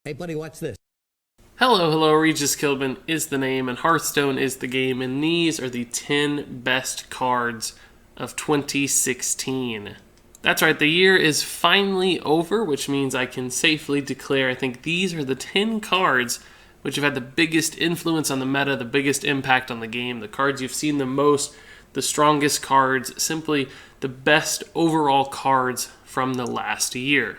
Hey buddy, watch this. Hello, Regis Kilbin is the name, and Hearthstone is the game, and these are the 10 best cards of 2016. That's right, the year is finally over, which means I can safely declare I think these are the 10 cards which have had the biggest influence on the meta, the biggest impact on the game, the cards you've seen the most, the strongest cards, simply the best overall cards from the last year.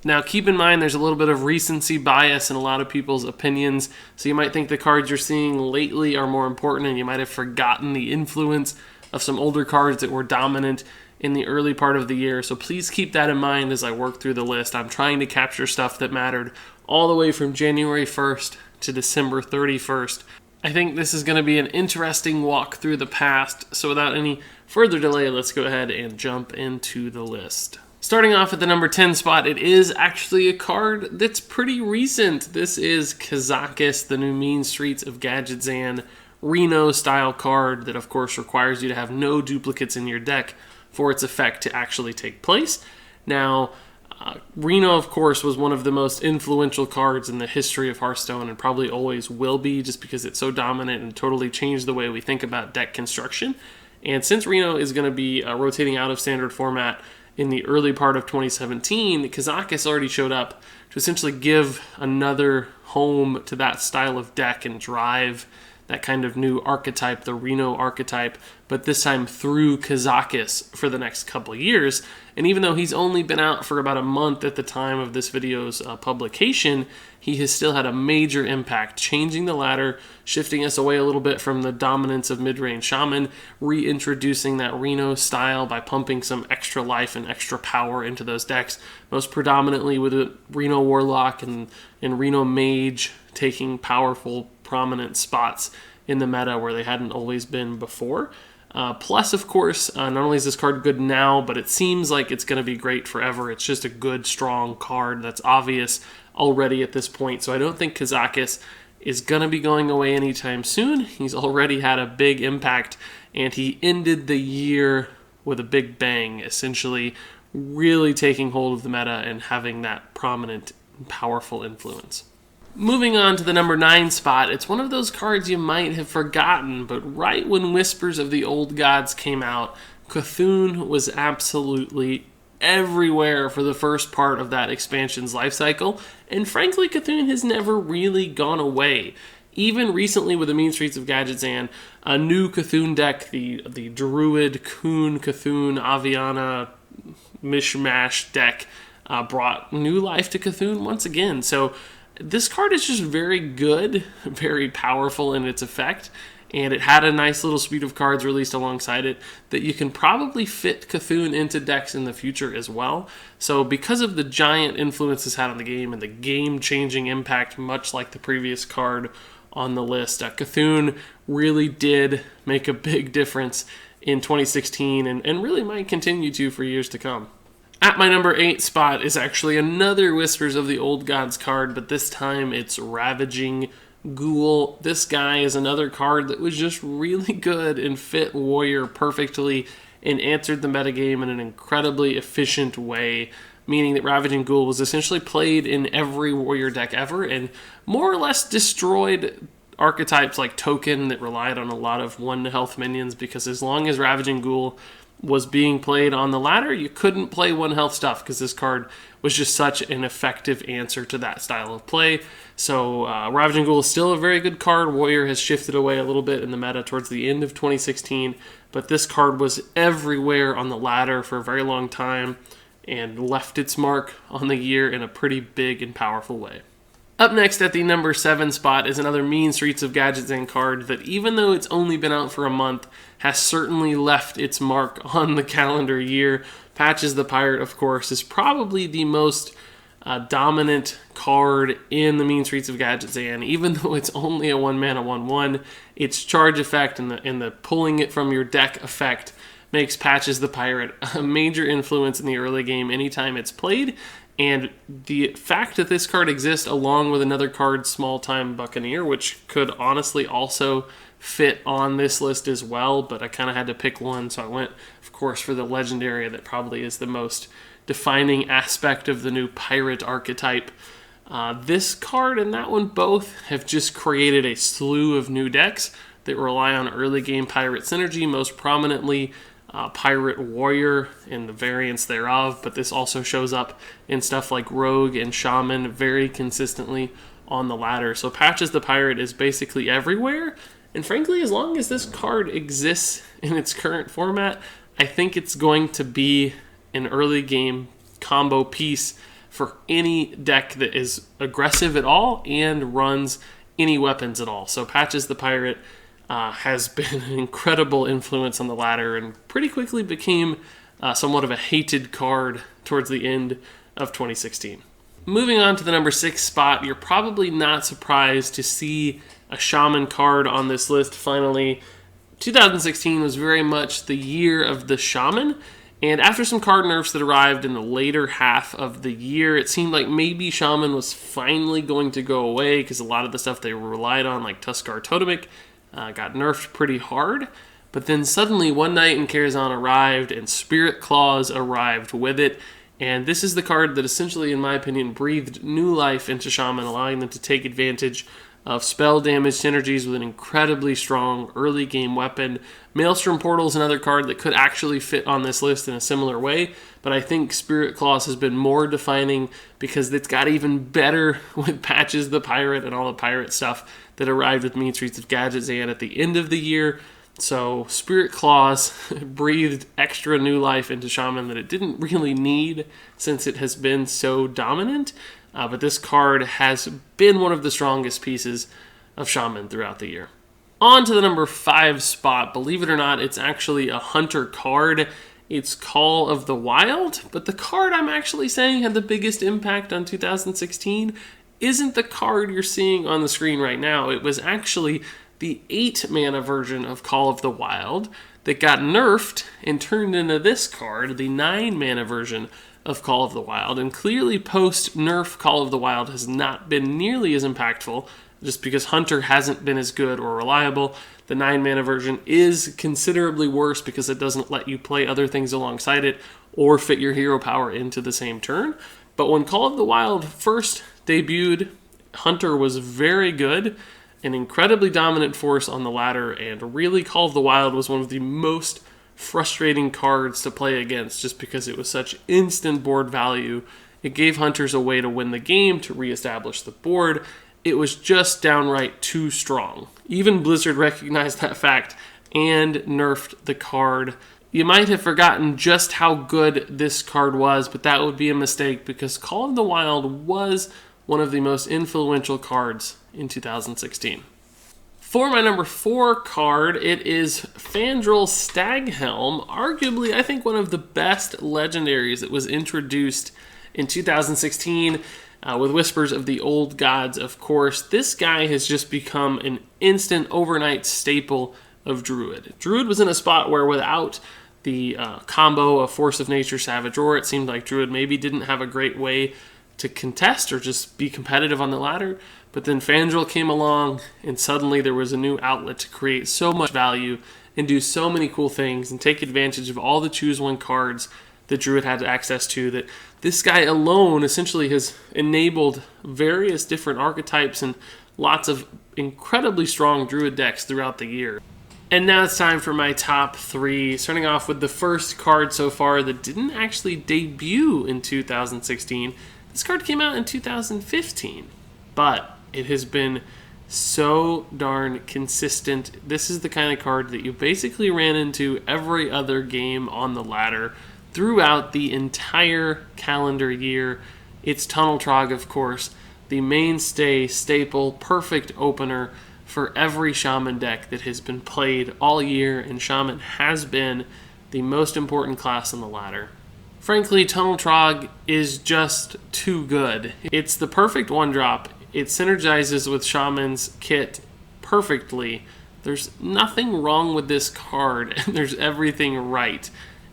Now, keep in mind there's a little bit of recency bias in a lot of people's opinions, so you might think the cards you're seeing lately are more important, and you might have forgotten the influence of some older cards that were dominant in the early part of the year. So please keep that in mind as I work through the list. I'm trying to capture stuff that mattered all the way from January 1st to December 31st. I think this is going to be an interesting walk through the past, so without any further delay, let's go ahead and jump into the list. Starting off at the number 10 spot, it is actually a card that's pretty recent. This is Kazakhs, the new Mean Streets of Gadgetzan Reno style card that of course requires you to have no duplicates in your deck for its effect to actually take place. Now, Reno of course was one of the most influential cards in the history of Hearthstone and probably always will be, just because it's so dominant and totally changed the way we think about deck construction. And since Reno is going to be rotating out of standard format in the early part of 2017, Kazakhs already showed up to essentially give another home to that style of deck and drive that kind of new archetype, the Reno archetype, but this time through Kazakhs for the next couple of years. And even though he's only been out for about a month at the time of this video's publication, he has still had a major impact, changing the ladder, shifting us away a little bit from the dominance of mid-range shaman, reintroducing that Reno style by pumping some extra life and extra power into those decks, most predominantly with a Reno warlock and Reno mage taking powerful prominent spots in the meta where they hadn't always been before. Plus, of course, not only is this card good now, but it seems like it's going to be great forever. It's just a good, strong card that's obvious already at this point. So I don't think Kazakhs is going to be going away anytime soon. He's already had a big impact, and he ended the year with a big bang, essentially really taking hold of the meta and having that prominent, powerful influence. Moving on to the number 9 spot, it's one of those cards you might have forgotten, but right when Whispers of the Old Gods came out, Cthun was absolutely everywhere for the first part of that expansion's life cycle, and frankly, Cthun has never really gone away. Even recently with the Mean Streets of Gadgetzan, a new Cthun deck, the Druid Kun Cthun Aviana mishmash deck, brought new life to Cthun once again. So this card is just very good, very powerful in its effect, and it had a nice little suite of cards released alongside it that you can probably fit Cthun into decks in the future as well. So because of the giant influence it's had on the game and the game-changing impact, much like the previous card on the list, Cthun really did make a big difference in 2016 and really might continue to for years to come. At my number 8 spot is actually another Whispers of the Old Gods card, but this time it's Ravaging Ghul. This guy is another card that was just really good and fit Warrior perfectly and answered the metagame in an incredibly efficient way, meaning that Ravaging Ghul was essentially played in every Warrior deck ever and more or less destroyed archetypes like Token that relied on a lot of 1 health minions, because as long as Ravaging Ghul was being played on the ladder, you couldn't play 1 health stuff because this card was just such an effective answer to that style of play. So Ravaging Ghul is still a very good card. Warrior has shifted away a little bit in the meta towards the end of 2016, but this card was everywhere on the ladder for a very long time and left its mark on the year in a pretty big and powerful way. Up next at the number 7 spot is another Mean Streets of Gadgetzan card that, even though it's only been out for a month, has certainly left its mark on the calendar year. Patches the Pirate, of course, is probably the most dominant card in the Mean Streets of Gadgetzan. Even though it's only a 1-mana 1/1, its charge effect and the pulling it from your deck effect makes Patches the Pirate a major influence in the early game anytime it's played. And the fact that this card exists along with another card, Small Time Buccaneer, which could honestly also fit on this list as well, but I kind of had to pick one, so I went, of course, for the legendary that probably is the most defining aspect of the new pirate archetype. This card and that one both have just created a slew of new decks that rely on early game pirate synergy, most prominently Pirate Warrior and the variants thereof, but this also shows up in stuff like Rogue and Shaman very consistently on the ladder. So Patches the Pirate is basically everywhere, and frankly, as long as this card exists in its current format, I think it's going to be an early game combo piece for any deck that is aggressive at all and runs any weapons at all. So Patches the Pirate has been an incredible influence on the ladder and pretty quickly became somewhat of a hated card towards the end of 2016. Moving on to the number 6 spot, you're probably not surprised to see a Shaman card on this list finally. 2016 was very much the year of the Shaman, and after some card nerfs that arrived in the later half of the year, it seemed like maybe Shaman was finally going to go away because a lot of the stuff they relied on, like Tuskar Totemic, got nerfed pretty hard. But then suddenly One Night in Karazhan arrived and Spirit Claws arrived with it. And this is the card that essentially, in my opinion, breathed new life into Shaman, allowing them to take advantage of spell damage synergies with an incredibly strong early game weapon. Maelstrom Portal is another card that could actually fit on this list in a similar way, but I think Spirit Claws has been more defining because it's got even better with Patches the Pirate and all the pirate stuff that arrived with Mean Streets of Gadgetzan at the end of the year. So Spirit Claws breathed extra new life into Shaman that it didn't really need since it has been so dominant. But this card has been one of the strongest pieces of Shaman throughout the year. On to the number 5 spot. Believe it or not, it's actually a Hunter card. It's Call of the Wild, but the card I'm actually saying had the biggest impact on 2016 isn't the card you're seeing on the screen right now. It was actually the 8-mana version of Call of the Wild that got nerfed and turned into this card, the 9-mana version of Call of the Wild. And clearly post-nerf Call of the Wild has not been nearly as impactful just because Hunter hasn't been as good or reliable. The 9-mana version is considerably worse because it doesn't let you play other things alongside it or fit your hero power into the same turn. But when Call of the Wild first debuted, Hunter was very good, an incredibly dominant force on the ladder, and really Call of the Wild was one of the most frustrating cards to play against just because it was such instant board value. It gave Hunters a way to win the game, to reestablish the board. It was just downright too strong. Even Blizzard recognized that fact and nerfed the card. You might have forgotten just how good this card was, but that would be a mistake because Call of the Wild was one of the most influential cards in 2016. For my number 4 card, it is Fandral Staghelm, arguably, I think, one of the best legendaries that was introduced in 2016, with Whispers of the Old Gods, of course. This guy has just become an instant overnight staple of Druid. Druid was in a spot where without the combo of Force of Nature, Savage Roar, it seemed like Druid maybe didn't have a great way to contest or just be competitive on the ladder. But then Fandral came along, and suddenly there was a new outlet to create so much value and do so many cool things and take advantage of all the choose one cards that Druid had access to, that this guy alone essentially has enabled various different archetypes and lots of incredibly strong Druid decks throughout the year. And now it's time for my top 3, starting off with the first card so far that didn't actually debut in 2016. This card came out in 2015, but it has been so darn consistent. This is the kind of card that you basically ran into every other game on the ladder throughout the entire calendar year. It's Tunnel Trog, of course, the mainstay, staple, perfect opener for every Shaman deck that has been played all year, and Shaman has been the most important class on the ladder. Frankly, Tunnel Trog is just too good. It's the perfect one-drop. It synergizes with Shaman's kit perfectly. There's nothing wrong with this card, and there's everything right.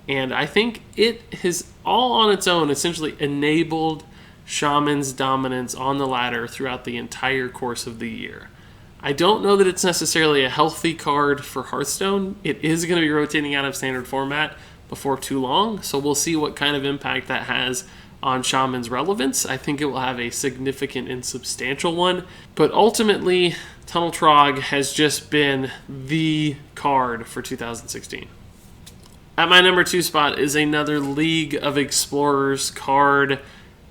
And I think it has, all on its own, essentially enabled Shaman's dominance on the ladder throughout the entire course of the year. I don't know that it's necessarily a healthy card for Hearthstone. It is going to be rotating out of standard format before too long, so we'll see what kind of impact that has on Shaman's relevance. I think it will have a significant and substantial one. But ultimately, Tunnel Trog has just been the card for 2016. At my number 2 spot is another League of Explorers card,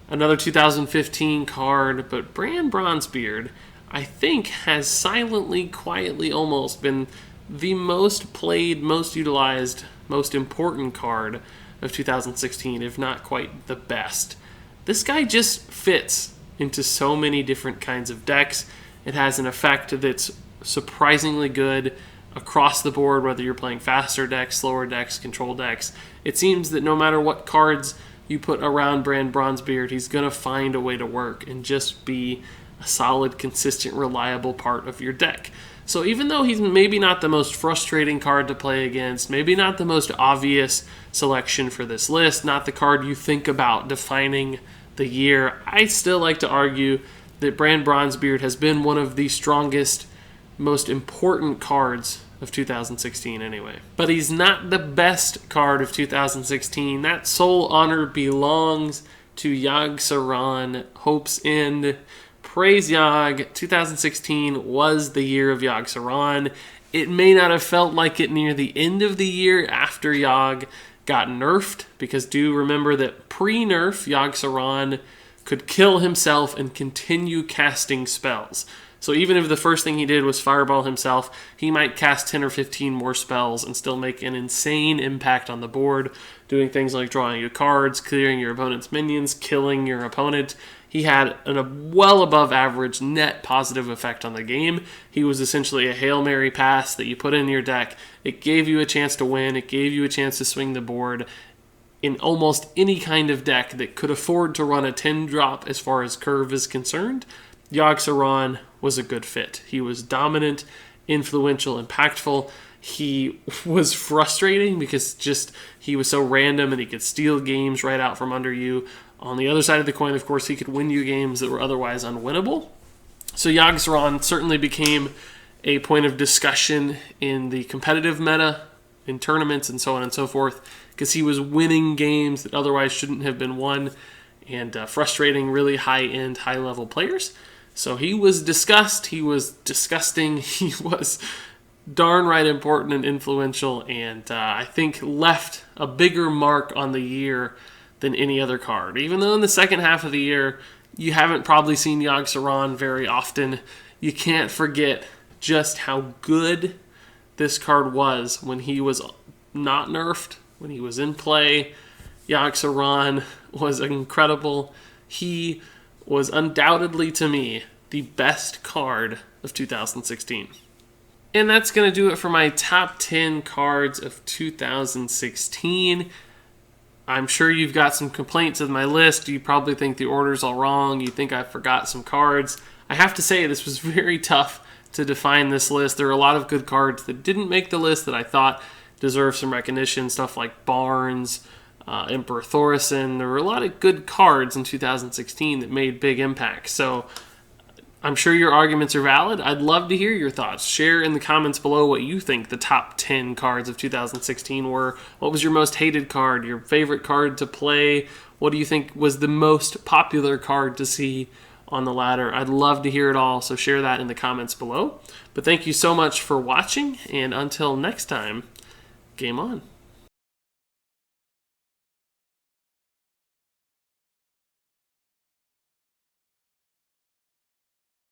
another 2015 card, but Brann Bronzebeard, I think, has silently, quietly almost been the most played, most utilized, most important card of 2016, if not quite the best. This guy just fits into so many different kinds of decks. It has an effect that's surprisingly good across the board, whether you're playing faster decks, slower decks, control decks. It seems that no matter what cards you put around Brann Bronzebeard, he's going to find a way to work and just be a solid, consistent, reliable part of your deck. So even though he's maybe not the most frustrating card to play against, maybe not the most obvious selection for this list, not the card you think about defining the year, I still like to argue that Brann Bronzebeard has been one of the strongest, most important cards of 2016 anyway. But he's not the best card of 2016. That sole honor belongs to Yogg-Saron. Hope's End. Praise Yogg. 2016 was the year of Yogg-Saron. It may not have felt like it near the end of the year after Yogg got nerfed, because do remember that pre-nerf, Yogg-Saron could kill himself and continue casting spells. So even if the first thing he did was fireball himself, he might cast 10 or 15 more spells and still make an insane impact on the board, doing things like drawing you cards, clearing your opponent's minions, killing your opponent. He had a well above average net positive effect on the game. He was essentially a Hail Mary pass that you put in your deck. It gave you a chance to win. It gave you a chance to swing the board in almost any kind of deck that could afford to run a 10-drop as far as curve is concerned. Yogg-Saron was a good fit. He was dominant, influential, impactful. He was frustrating because just he was so random and he could steal games right out from under you. On the other side of the coin, of course, he could win you games that were otherwise unwinnable. So Yogg-Saron certainly became a point of discussion in the competitive meta, in tournaments and so on and so forth, because he was winning games that otherwise shouldn't have been won and frustrating really high-end, high-level players. So he was discussed, he was disgusting, he was darn right important and influential, and I think left a bigger mark on the year than any other card. Even though in the second half of the year, you haven't probably seen Yogg-Saron very often, you can't forget just how good this card was when he was not nerfed, when he was in play. Yogg-Saron was incredible. He was undoubtedly, to me, the best card of 2016. And that's going to do it for my top 10 cards of 2016. I'm sure you've got some complaints with my list. You probably think the order's all wrong. You think I forgot some cards. I have to say, this was very tough to define this list. There are a lot of good cards that didn't make the list that I thought deserve some recognition. Stuff like Barnes, Emperor Thorison. There were a lot of good cards in 2016 that made big impacts. So I'm sure your arguments are valid. I'd love to hear your thoughts. Share in the comments below what you think the top 10 cards of 2016 were. What was your most hated card? Your favorite card to play? What do you think was the most popular card to see on the ladder? I'd love to hear it all, so share that in the comments below. But thank you so much for watching, and until next time, game on.